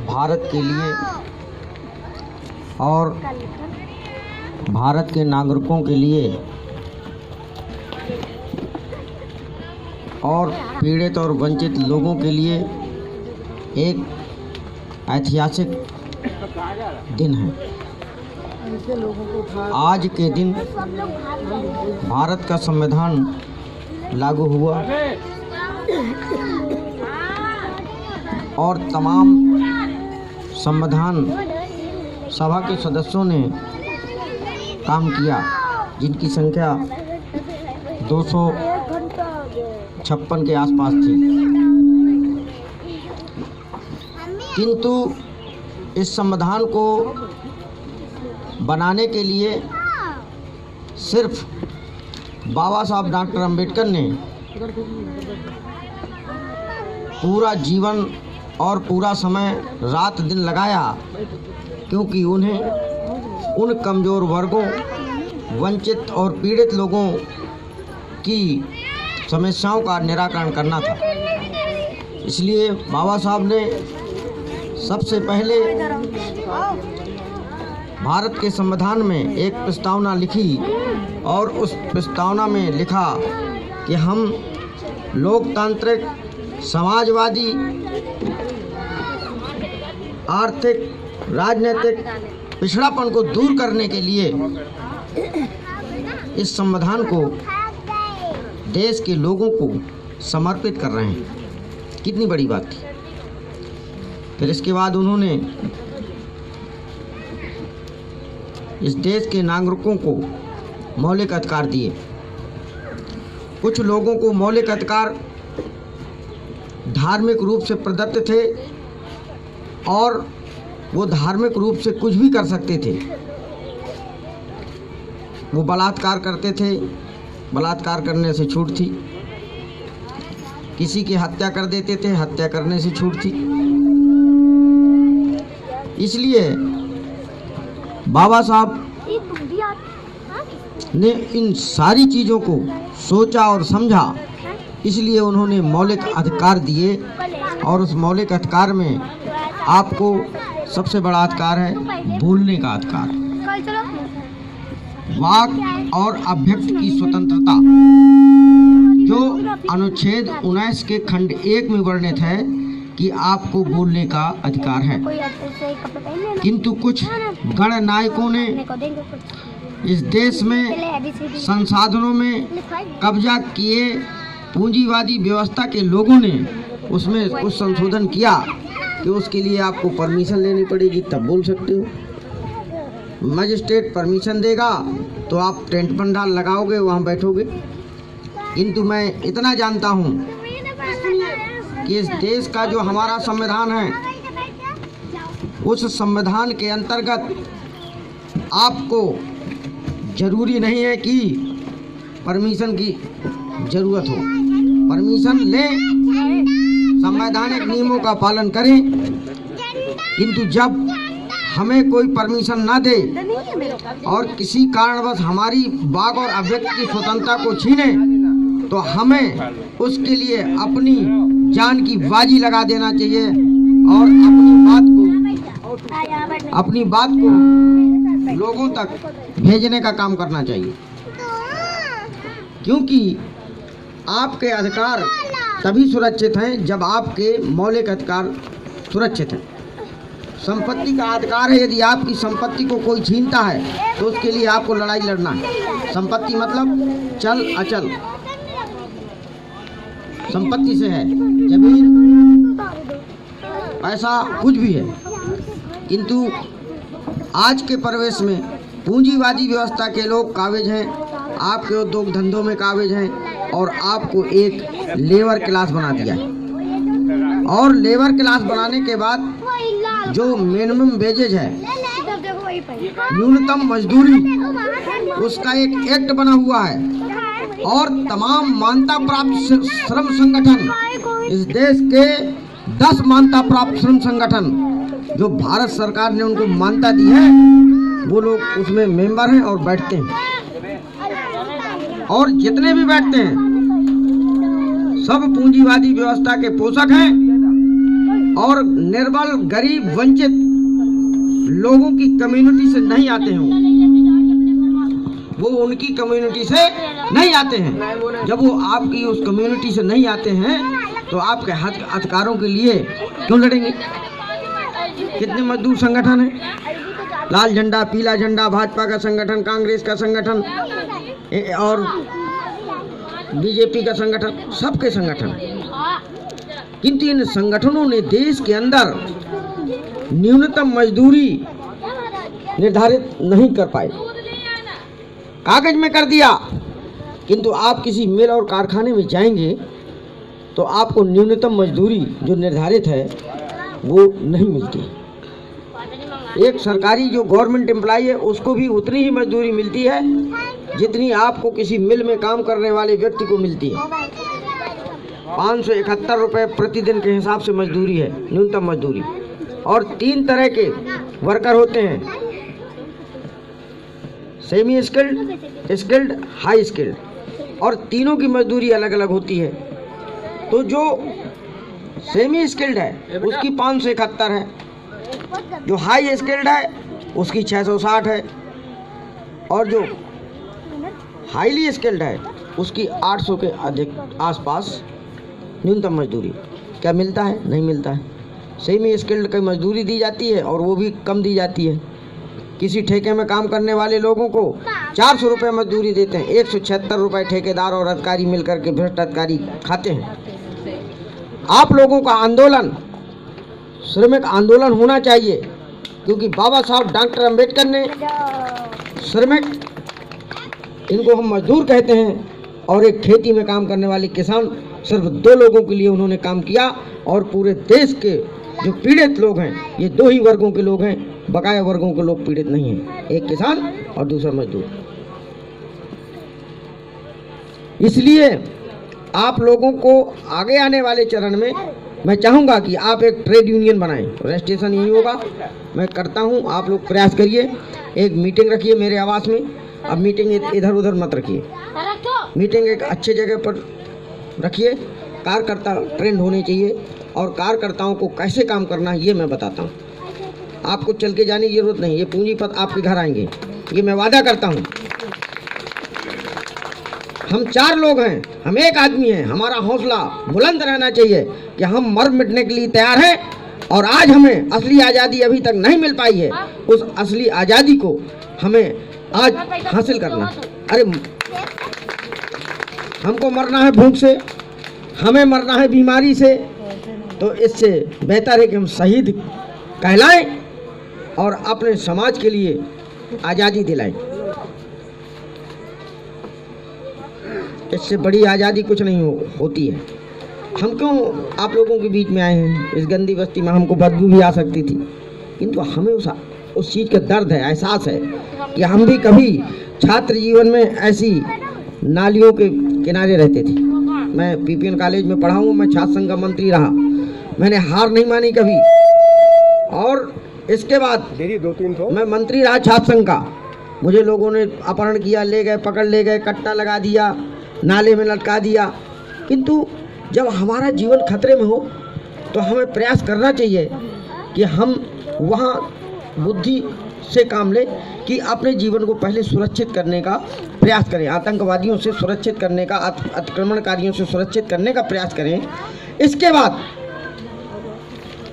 भारत के लिए और भारत के नागरिकों के लिए और पीड़ित और वंचित लोगों के लिए एक ऐतिहासिक दिन है। आज के दिन भारत का संविधान लागू हुआ और तमाम संविधान सभा के सदस्यों ने काम किया, जिनकी संख्या 256 के आसपास थी। किंतु इस संविधान को बनाने के लिए सिर्फ बाबा साहब डॉक्टर अंबेडकर ने पूरा जीवन और पूरा समय रात दिन लगाया, क्योंकि उन्हें उन कमज़ोर वर्गों, वंचित और पीड़ित लोगों की समस्याओं का निराकरण करना था। इसलिए बाबा साहब ने सबसे पहले भारत के संविधान में एक प्रस्तावना लिखी और उस प्रस्तावना में लिखा कि हम लोकतांत्रिक, समाजवादी, आर्थिक, राजनीतिक पिछड़ापन को दूर करने के लिए इस संविधान को देश के लोगों को समर्पित कर रहे हैं। कितनी बड़ी बात थी। फिर इसके बाद उन्होंने इस देश के नागरिकों को मौलिक अधिकार दिए। कुछ लोगों को मौलिक अधिकार धार्मिक रूप से प्रदत्त थे और वो धार्मिक रूप से कुछ भी कर सकते थे। वो बलात्कार करते थे, बलात्कार करने से छूट थी। किसी की हत्या कर देते थे, हत्या करने से छूट थी। इसलिए बाबा साहब ने इन सारी चीज़ों को सोचा और समझा, इसलिए उन्होंने मौलिक अधिकार दिए। और उस मौलिक अधिकार में आपको सबसे बड़ा अधिकार है बोलने का अधिकार, वाक और अभिव्यक्ति की स्वतंत्रता, जो अनुच्छेद 19 के खंड 1 में वर्णित है कि आपको बोलने का अधिकार है। किंतु कुछ गणनायकों ने इस देश में संसाधनों में कब्जा किए पूंजीवादी व्यवस्था के लोगों ने उसमें कुछ संशोधन किया कि उसके लिए आपको परमिशन लेनी पड़ेगी, तब बोल सकते हो। मजिस्ट्रेट परमिशन देगा तो आप टेंट पंडाल लगाओगे, वहाँ बैठोगे। किंतु मैं इतना जानता हूँ कि इस देश का जो हमारा संविधान है, उस संविधान के अंतर्गत आपको जरूरी नहीं है कि परमिशन की ज़रूरत हो। परमिशन लें, संवैधानिक नियमों का पालन करें, किंतु जब हमें कोई परमिशन ना दे और किसी कारणवश हमारी वाक और अभिव्यक्ति की स्वतंत्रता को छीने, तो हमें उसके लिए अपनी जान की बाजी लगा देना चाहिए और अपनी बात को लोगों तक भेजने का काम करना चाहिए। क्योंकि आपके अधिकार तभी सुरक्षित हैं जब आपके मौलिक अधिकार सुरक्षित हैं। संपत्ति का अधिकार है, यदि आपकी संपत्ति को कोई छीनता है तो उसके लिए आपको लड़ाई लड़ना है। संपत्ति मतलब चल अचल, संपत्ति से है, जमीन, पैसा, कुछ भी है। किंतु आज के परिवेश में पूंजीवादी व्यवस्था के लोग काबिज हैं, आपके उद्योग धंधों में काबिज हैं और आपको एक लेबर क्लास बना दिया है। और लेबर क्लास बनाने के बाद जो मिनिमम वेजेज है, न्यूनतम मजदूरी, उसका एक एक्ट बना हुआ है और तमाम मान्यता प्राप्त श्रम संगठन, इस देश के 10 मान्यता प्राप्त श्रम संगठन जो भारत सरकार ने उनको मान्यता दी है, वो लोग उसमें मेंबर हैं और बैठते हैं। और जितने भी बैठते हैं सब पूंजीवादी व्यवस्था के पोषक हैं और निर्बल, गरीब, वंचित लोगों की कम्युनिटी से नहीं आते हैं, वो उनकी कम्युनिटी से नहीं आते हैं। जब वो आपकी उस कम्युनिटी से नहीं आते हैं तो आपके हक अधिकारों के लिए क्यों लड़ेंगे? कितने मजदूर संगठन हैं, लाल झंडा, पीला झंडा, भाजपा का संगठन, कांग्रेस का संगठन और बीजेपी का संगठन, सबके संगठन, किंतु इन संगठनों ने देश के अंदर न्यूनतम मजदूरी निर्धारित नहीं कर पाए। कागज में कर दिया, किंतु आप किसी मिल और कारखाने में जाएंगे तो आपको न्यूनतम मजदूरी जो निर्धारित है वो नहीं मिलती। एक सरकारी जो गवर्नमेंट एम्प्लॉय है उसको भी उतनी ही मजदूरी मिलती है जितनी आपको किसी मिल में काम करने वाले व्यक्ति को मिलती है। 571 रुपये प्रतिदिन के हिसाब से मजदूरी है, न्यूनतम मजदूरी। और 3 तरह के वर्कर होते हैं, semi skilled, skilled, high skilled, और तीनों की मजदूरी अलग अलग होती है। तो जो सेमी स्किल्ड है उसकी 571 है, जो हाई स्किल्ड है उसकी 660 है, और जो हाईली स्किल्ड है उसकी 800 के अधिक आसपास न्यूनतम मजदूरी। क्या मिलता है? नहीं मिलता है। सेमी स्किल्ड की मजदूरी दी जाती है और वो भी कम दी जाती है। किसी ठेके में काम करने वाले लोगों को 400 रुपये मजदूरी देते हैं, 176 रुपये ठेकेदार और अधिकारी मिलकर के भ्रष्ट अधिकारी खाते हैं। आप लोगों का आंदोलन श्रमिक आंदोलन होना चाहिए, क्योंकि बाबा साहब डॉक्टर अंबेडकर ने श्रमिक, इनको हम मजदूर कहते हैं, और एक खेती में काम करने वाले किसान, सिर्फ 2 लोगों के लिए उन्होंने काम किया। और पूरे देश के जो पीड़ित लोग हैं ये 2 ही वर्गों के लोग हैं, बकाया वर्गों के लोग पीड़ित नहीं हैं, एक किसान और दूसरा मजदूर। इसलिए आप लोगों को आगे आने वाले चरण में मैं चाहूँगा कि आप एक ट्रेड यूनियन बनाएं। रजिस्ट्रेशन यही होगा, मैं करता हूँ, आप लोग प्रयास करिए। एक मीटिंग रखिए मेरे आवास में। अब मीटिंग इधर उधर मत रखिए, मीटिंग एक अच्छे जगह पर रखिए। कार्यकर्ता ट्रेंड होने चाहिए, और कार्यकर्ताओं को कैसे काम करना है ये मैं बताता हूँ। आपको चल के जाने की जरूरत नहीं, ये पूंजीपत आपके घर आएंगे, ये मैं वादा करता हूँ। हम 4 लोग हैं, हम एक आदमी हैं। हमारा हौसला बुलंद रहना चाहिए कि हम मर मिटने के लिए तैयार हैं, और आज हमें असली आज़ादी अभी तक नहीं मिल पाई है। उस असली आज़ादी को हमें आज हासिल करना। अरे हमको मरना है भूख से, हमें मरना है बीमारी से, तो इससे बेहतर है कि हम शहीद कहलाएं और अपने समाज के लिए आज़ादी दिलाएं। इससे बड़ी आज़ादी कुछ नहीं होती है। हम क्यों आप लोगों के बीच में आए हैं? इस गंदी बस्ती में हमको बदबू भी आ सकती थी, किंतु हमें उस चीज़ का दर्द है, एहसास है कि हम भी कभी छात्र जीवन में ऐसी नालियों के किनारे रहते थे। मैं पीपीएन कॉलेज में पढ़ा हूँ, मैं छात्र संघ का मंत्री रहा, मैंने हार नहीं मानी कभी। और इसके बाद मैं मंत्री रहा छात्र संघ का। मुझे लोगों ने अपहरण किया, ले गए, पकड़ ले गए, कट्टा लगा दिया, नाले में लटका दिया। किंतु जब हमारा जीवन खतरे में हो तो हमें प्रयास करना चाहिए कि हम वहाँ बुद्धि से काम लें, कि अपने जीवन को पहले सुरक्षित करने का प्रयास करें, आतंकवादियों से सुरक्षित करने का, अतिक्रमणकारियों से सुरक्षित करने का प्रयास करें। इसके बाद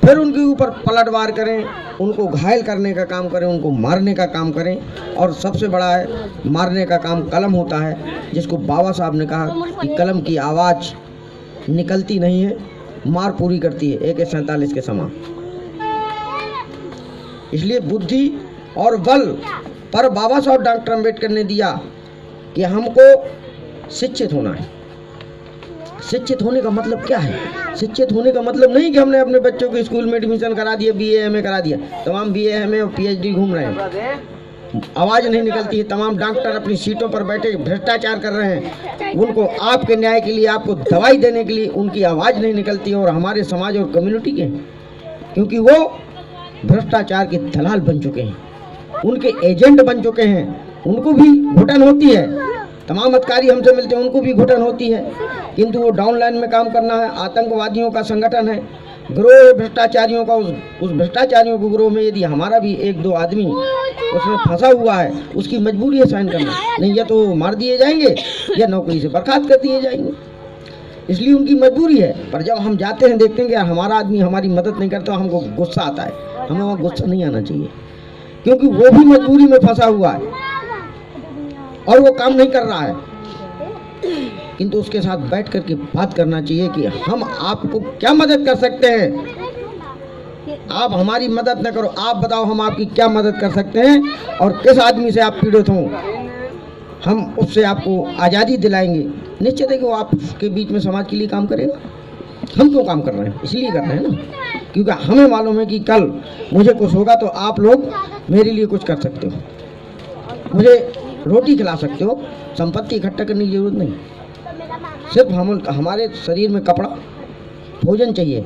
फिर उनके ऊपर पलटवार करें, उनको घायल करने का काम करें, उनको मारने का काम करें। और सबसे बड़ा है, मारने का काम कलम होता है, जिसको बाबा साहब ने कहा कि कलम की आवाज़ निकलती नहीं है, मार पूरी करती है, AK-47 के समान। इसलिए बुद्धि और बल पर बाबा साहब डॉक्टर अंबेडकर ने दिया कि हमको शिक्षित होना है। शिक्षित होने का मतलब क्या है? शिक्षित होने का मतलब नहीं कि हमने अपने बच्चों को स्कूल में एडमिशन करा दिया, BA MA करा दिया, तमाम BA MA और PhD घूम रहे हैं, आवाज़ नहीं निकलती है। तमाम डॉक्टर अपनी सीटों पर बैठे भ्रष्टाचार कर रहे हैं, उनको आपके न्याय के लिए, आपको दवाई देने के लिए उनकी आवाज़ नहीं निकलती है। और हमारे समाज और कम्युनिटी के, क्योंकि वो भ्रष्टाचार के दलाल बन चुके हैं, उनके एजेंट बन चुके हैं, उनको भी घुटन होती है, तमाम अधिकारी हमसे मिलते हैं, उनको भी घुटन होती है, किंतु वो डाउन लाइन में काम करना है। आतंकवादियों का संगठन है, गिरोह भ्रष्टाचारियों का। उस भ्रष्टाचारियों के गिरोह में यदि हमारा भी एक दो आदमी उसमें फंसा हुआ है, उसकी मजबूरी है साइन करना, नहीं या तो मार दिए जाएंगे या नौकरी से बर्खास्त कर दिए जाएंगे, इसलिए उनकी मजबूरी है। पर जब हम जाते हैं देखते हैं कि हमारा आदमी हमारी मदद नहीं करता, हमको गुस्सा आता है। हमें वहाँ गुस्सा नहीं आना चाहिए, क्योंकि वो भी मजबूरी में फंसा हुआ है और वो काम नहीं कर रहा है, किंतु उसके साथ बैठ करके बात करना चाहिए कि हम आपको क्या मदद कर सकते हैं, आप हमारी मदद न करो, आप बताओ हम आपकी क्या मदद कर सकते हैं और किस आदमी से आप पीड़ित हों, हम उससे आपको आज़ादी दिलाएंगे। निश्चित है कि वो आपके बीच में समाज के लिए काम करेगा। हम क्यों काम कर रहे हैं? इसलिए कर रहे हैं ना, क्योंकि हमें मालूम है कि कल मुझे कुछ होगा तो आप लोग मेरे लिए कुछ कर सकते हो, मुझे रोटी खिला सकते हो, संपत्ति इकट्ठा करने की जरूरत नहीं। सिर्फ हमारे शरीर में कपड़ा, भोजन चाहिए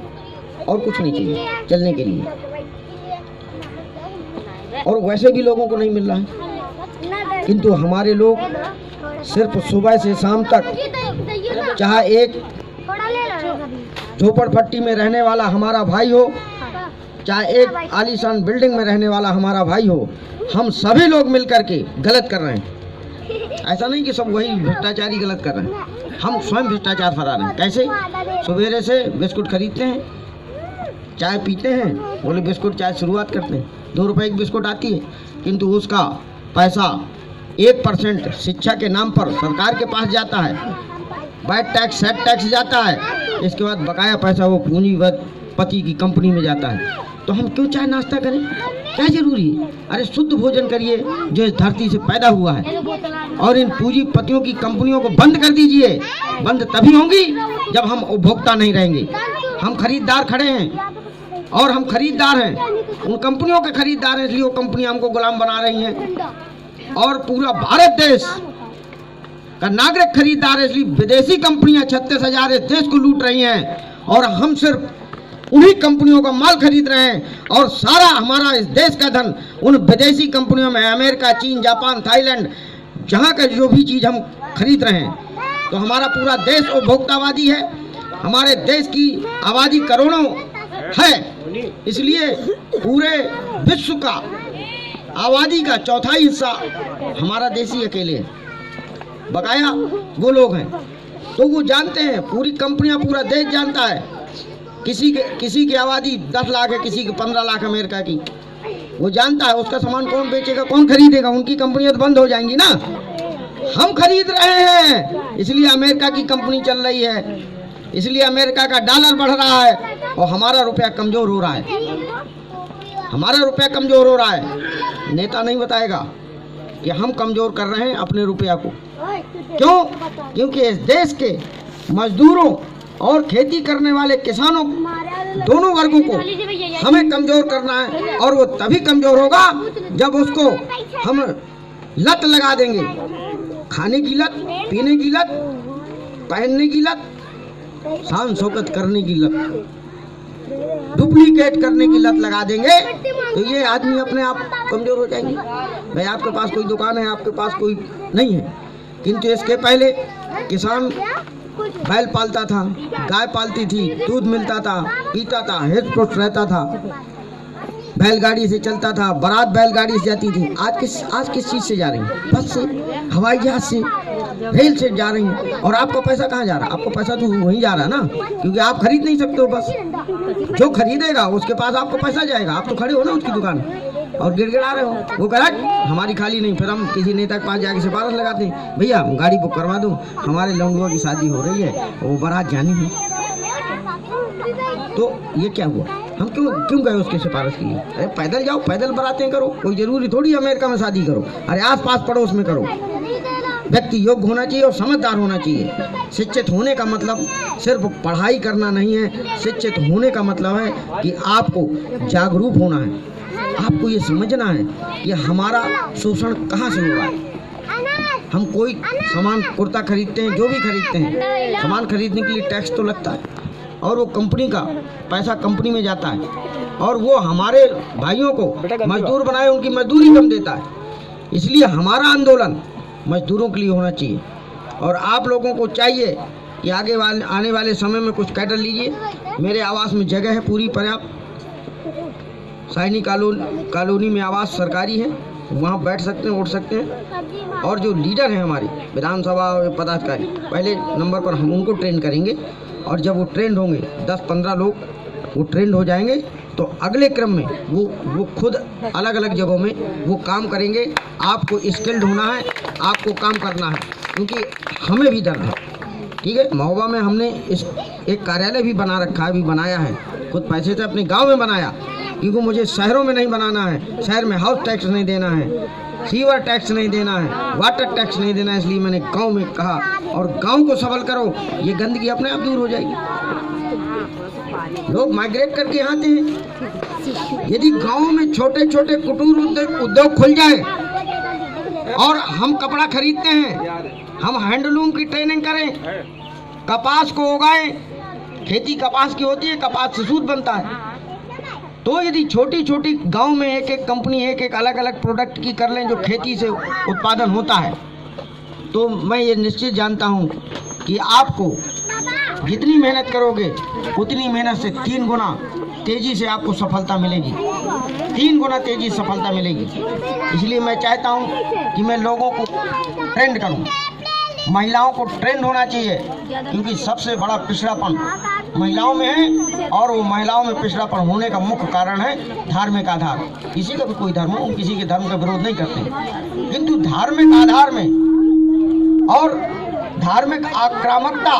और कुछ नहीं चाहिए चलने के लिए, और वैसे भी लोगों को नहीं मिल रहा है। किंतु हमारे लोग सिर्फ सुबह से शाम तक, चाहे एक झोपड़पट्टी में रहने वाला हमारा भाई हो, चाहे एक आलीशान बिल्डिंग में रहने वाला हमारा भाई हो, हम सभी लोग मिलकर के गलत कर रहे हैं। ऐसा नहीं कि सब वही भ्रष्टाचारी गलत कर रहे हैं, हम स्वयं भ्रष्टाचार फैला रहे हैं। कैसे? सवेरे से बिस्कुट खरीदते हैं, चाय पीते हैं, बोले बिस्कुट चाय शुरुआत करते हैं, 2 रुपए की बिस्कुट आती है, किंतु उसका पैसा 1% शिक्षा के नाम पर सरकार के पास जाता है, वैट टैक्स सेट टैक्स जाता है, इसके बाद बकाया पैसा वो पूंजीपति की कंपनी में जाता है। तो हम क्यों चाय नाश्ता करें? क्या जरूरी है? अरे शुद्ध भोजन करिए जो इस धरती से पैदा हुआ है, और इन पूंजीपतियों की कंपनियों को बंद कर दीजिए। बंद तभी होंगी जब हम उपभोक्ता नहीं रहेंगे। हम खरीदार खड़े हैं और हम खरीदार हैं, उन कंपनियों के खरीदार हैं, इसलिए वो कंपनियां हमको गुलाम बना रही हैं, और पूरा भारत देश का नागरिक खरीदार है, इसलिए विदेशी कंपनियां 36,000 इस देश को लूट रही हैं, और हम सिर्फ उन्हीं कंपनियों का माल खरीद रहे हैं, और सारा हमारा इस देश का धन उन विदेशी कंपनियों में, अमेरिका, चीन, जापान, थाईलैंड, जहाँ का जो भी चीज़ हम खरीद रहे हैं। तो हमारा पूरा देश उपभोक्तावादी है, हमारे देश की आबादी करोड़ों है, इसलिए पूरे विश्व का आबादी का 1/4 हिस्सा हमारा देश ही अकेले है, बकाया वो लोग हैं। तो वो जानते हैं, पूरी कंपनियां, पूरा देश जानता है, किसी की आबादी 10 लाख है, किसी की 15 लाख अमेरिका की, वो जानता है उसका सामान कौन बेचेगा, कौन खरीदेगा, उनकी कंपनियां तो बंद हो जाएंगी ना। हम खरीद रहे हैं, इसलिए अमेरिका की कंपनी चल रही है, इसलिए अमेरिका का डॉलर बढ़ रहा है, और हमारा रुपया कमजोर हो रहा है, हमारा रुपया कमजोर हो रहा है। नेता नहीं बताएगा कि हम कमजोर कर रहे हैं अपने रुपया को। क्यों? क्योंकि इस देश के मजदूरों और खेती करने वाले किसानों, दोनों वर्गों को हमें कमजोर करना है, और वो तभी कमजोर होगा जब उसको हम लत लगा देंगे, खाने की लत, पीने की लत, पहनने की लत, शान शौकत करने की लत, डुप्लीकेट करने की लत लगा देंगे, तो ये आदमी अपने आप कमजोर हो जाएंगे। भाई आपके पास कोई दुकान है, आपके पास कोई नहीं है, किंतु इसके पहले किसान बैल पालता था, गाय पालती थी, दूध मिलता था, पीता था, हित पुष्ट रहता था, बैलगाड़ी से चलता था, बारात बैलगाड़ी से जाती थी। आज किस चीज़ से जा रही है? बस से, हवाई जहाज से, रेल से जा रही हैं। और आपका पैसा कहाँ जा रहा है? आपका पैसा तो वहीं जा रहा है ना, क्योंकि आप खरीद नहीं सकते हो। बस जो खरीदेगा उसके पास आपका पैसा जाएगा। आप तो खड़े हो ना उसकी दुकान और गिड़गिड़ा रहे हो, वो करेक्ट, हमारी खाली नहीं। फिर हम किसी नेता के पास जाके सिफारिश लगाते हैं, भैया गाड़ी बुक करवा दो, हमारे लौंडुआ की शादी हो रही है, वो बारात जानी है। तो ये क्या हुआ? हम क्यों गए उसके सिफारिश के लिए? अरे पैदल जाओ, पैदल बारातें करो, कोई जरूरी थोड़ी अमेरिका में शादी करो। अरे आस पास पड़ोस में करो। व्यक्ति योग्य होना चाहिए और समझदार होना चाहिए। शिक्षित होने का मतलब सिर्फ पढ़ाई करना नहीं है। शिक्षित होने का मतलब है कि आपको जागरूक होना है, आपको ये समझना है कि हमारा शोषण कहाँ से हो रहा है। हम कोई सामान, कुर्ता खरीदते हैं, जो भी खरीदते हैं, सामान खरीदने के लिए टैक्स तो लगता है, और वो कंपनी का पैसा कंपनी में जाता है, और वो हमारे भाइयों को मजदूर बनाए, उनकी मजदूरी कम देता है। इसलिए हमारा आंदोलन मजदूरों के लिए होना चाहिए। और आप लोगों को चाहिए कि आने वाले समय में कुछ कैडर लीजिए। मेरे आवास में जगह है पूरी पर्याप्त। सैनिक कॉलोनी में आवास सरकारी है, वहाँ बैठ सकते हैं, उठ सकते हैं। और जो लीडर हैं हमारी विधानसभा पदाधिकारी, पहले नंबर पर हम उनको ट्रेन करेंगे, और जब वो ट्रेंड होंगे 10-15 लोग वो ट्रेंड हो जाएंगे, तो अगले क्रम में वो खुद अलग अलग जगहों में वो काम करेंगे। आपको स्किल्ड होना है, आपको काम करना है, क्योंकि हमें भी दर्द है। ठीक है, महोबा में हमने एक कार्यालय भी बना रखा है, भी बनाया है, खुद पैसे से अपने गांव में बनाया, क्योंकि मुझे शहरों में नहीं बनाना है। शहर में हाउस टैक्स नहीं देना है, सीवर टैक्स नहीं देना है, वाटर टैक्स नहीं देना है, इसलिए मैंने गांव में कहा। और गांव को सबल करो, ये गंदगी अपने आप दूर हो जाएगी। लोग माइग्रेट करके यहाँ आते हैं। यदि गांव में छोटे छोटे कुटीर उद्योग खुल जाए, और हम कपड़ा खरीदते हैं, हम हैंडलूम की ट्रेनिंग करें, कपास को उगाएं, खेती कपास की होती है, कपास से सूत बनता है। तो यदि छोटी छोटी गांव में एक एक कंपनी एक अलग अलग प्रोडक्ट की कर लें, जो खेती से उत्पादन होता है, तो मैं ये निश्चित जानता हूँ कि आपको जितनी मेहनत करोगे उतनी मेहनत से 3 गुना तेजी से आपको सफलता मिलेगी, 3 गुना तेजी से सफलता मिलेगी। इसलिए मैं चाहता हूँ कि मैं लोगों को ट्रेंड करूँ, महिलाओं को ट्रेंड होना चाहिए, क्योंकि सबसे बड़ा पिछड़ापन महिलाओं में है। और वो महिलाओं में पिछड़ापन होने का मुख्य कारण है धार्मिक आधार। किसी का भी कोई धर्म हो, किसी के धर्म का विरोध नहीं करते, किंतु धार्मिक आधार में और धार्मिक आक्रामकता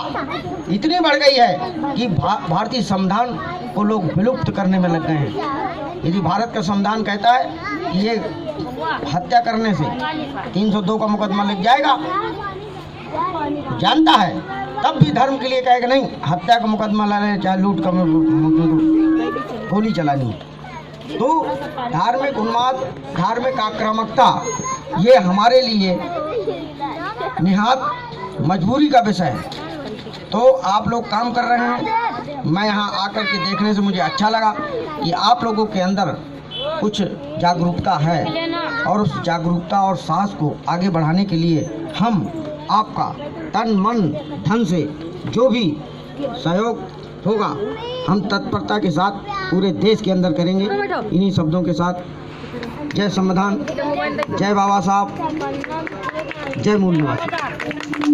इतनी बढ़ गई है कि भारतीय संविधान को लोग विलुप्त करने में लग गए हैं। यदि भारत का संविधान कहता है कि ये हत्या करने से 302 का मुकदमा लग जाएगा, जानता है, तब भी धर्म के लिए कहेगा नहीं, हत्या का मुकदमा ला ले, चाहे लूट का गोली चलानी है। तो धार्मिक उन्माद, धार्मिक आक्रामकता, ये हमारे लिए निहात मजबूरी का विषय है। तो आप लोग काम कर रहे हैं, मैं यहाँ आकर के देखने से मुझे अच्छा लगा कि आप लोगों के अंदर कुछ जागरूकता है, और उस जागरूकता और साहस को आगे बढ़ाने के लिए हम आपका तन मन धन से जो भी सहयोग होगा, हम तत्परता के साथ पूरे देश के अंदर करेंगे। इन्हीं शब्दों के साथ जय संविधान, जय बाबा साहब, जय मूल निवासी।